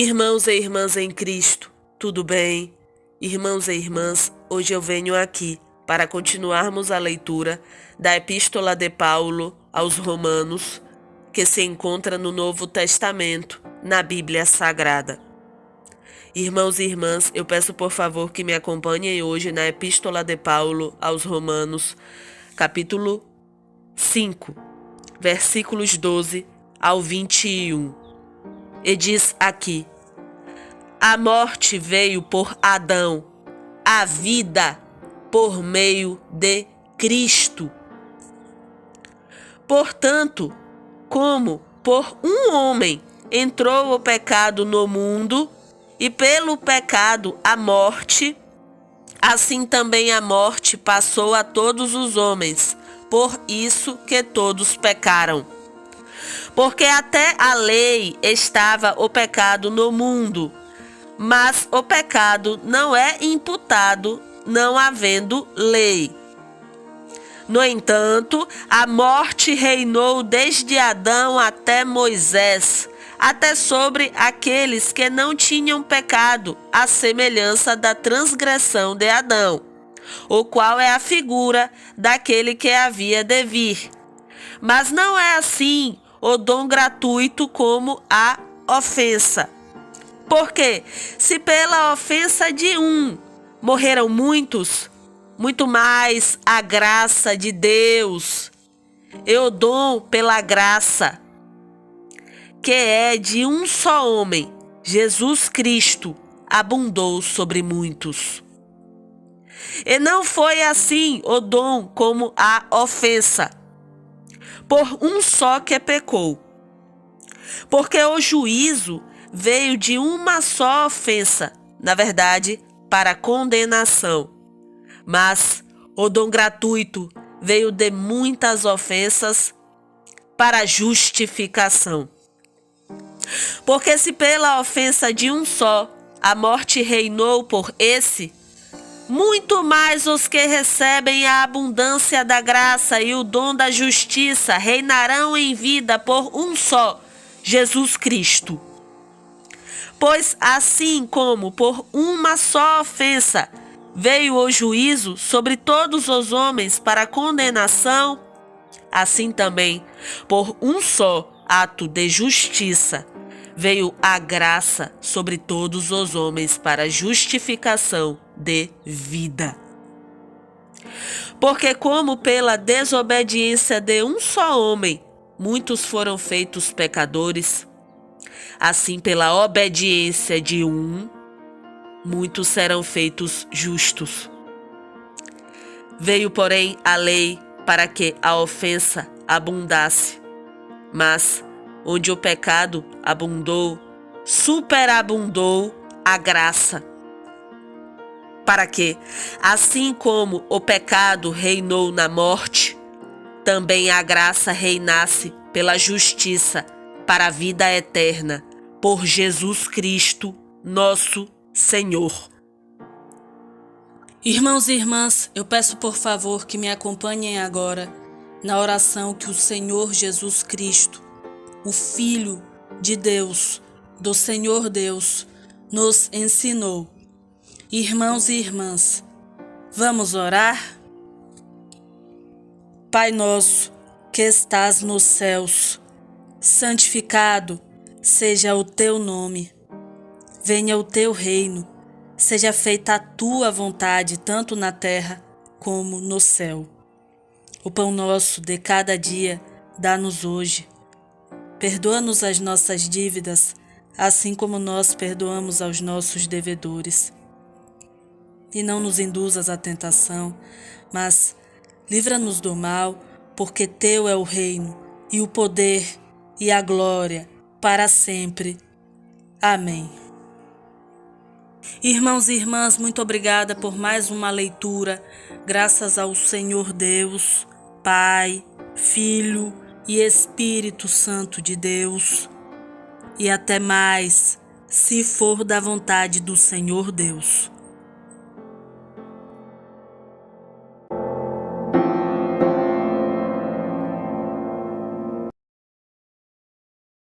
Irmãos e irmãs em Cristo, tudo bem? Irmãos e irmãs, hoje eu venho aqui para continuarmos a leitura da Epístola de Paulo aos Romanos, que se encontra no Novo Testamento, na Bíblia Sagrada. Irmãos e irmãs, eu peço por favor que me acompanhem hoje na Epístola de Paulo aos Romanos, capítulo 5, versículos 12 ao 21. E diz aqui: a morte veio por Adão, a vida por meio de Cristo. Portanto, como por um homem entrou o pecado no mundo, e pelo pecado a morte, assim também a morte passou a todos os homens, por isso que todos pecaram. Porque até a lei estava o pecado no mundo, mas o pecado não é imputado não havendo lei. No entanto, a morte reinou desde Adão até Moisés, até sobre aqueles que não tinham pecado, à semelhança da transgressão de Adão, o qual é a figura daquele que havia de vir. Mas não é assim o dom gratuito como a ofensa. Porque se pela ofensa de um morreram muitos, muito mais a graça de Deus e o dom pela graça, que é de um só homem, Jesus Cristo, abundou sobre muitos. E não foi assim o dom como a ofensa, por um só que pecou. Porque o juízo veio de uma só ofensa, na verdade, para condenação. Mas o dom gratuito veio de muitas ofensas para justificação. Porque se pela ofensa de um só a morte reinou por esse, muito mais os que recebem a abundância da graça e o dom da justiça reinarão em vida por um só, Jesus Cristo. Pois assim como por uma só ofensa veio o juízo sobre todos os homens para condenação, assim também, por um só ato de justiça, veio a graça sobre todos os homens para justificação de vida. Porque como pela desobediência de um só homem muitos foram feitos pecadores, assim pela obediência de um, muitos serão feitos justos. Veio, porém, a lei para que a ofensa abundasse, mas onde o pecado abundou, superabundou a graça, para que, assim como o pecado reinou na morte, também a graça reinasse pela justiça para a vida eterna, por Jesus Cristo, nosso Senhor. Irmãos e irmãs, eu peço por favor que me acompanhem agora na oração que o Senhor Jesus Cristo, o Filho de Deus, do Senhor Deus, nos ensinou. Irmãos e irmãs, vamos orar? Pai nosso, que estás nos céus, santificado seja o teu nome. Venha o teu reino, seja feita a tua vontade, tanto na terra como no céu. O pão nosso de cada dia dá-nos hoje. Perdoa-nos as nossas dívidas, assim como nós perdoamos aos nossos devedores. E não nos induzas à tentação, mas livra-nos do mal, porque teu é o reino, e o poder, e a glória, para sempre. Amém. Irmãos e irmãs, muito obrigada por mais uma leitura, graças ao Senhor Deus, Pai, Filho e Espírito Santo de Deus. E até mais, se for da vontade do Senhor Deus.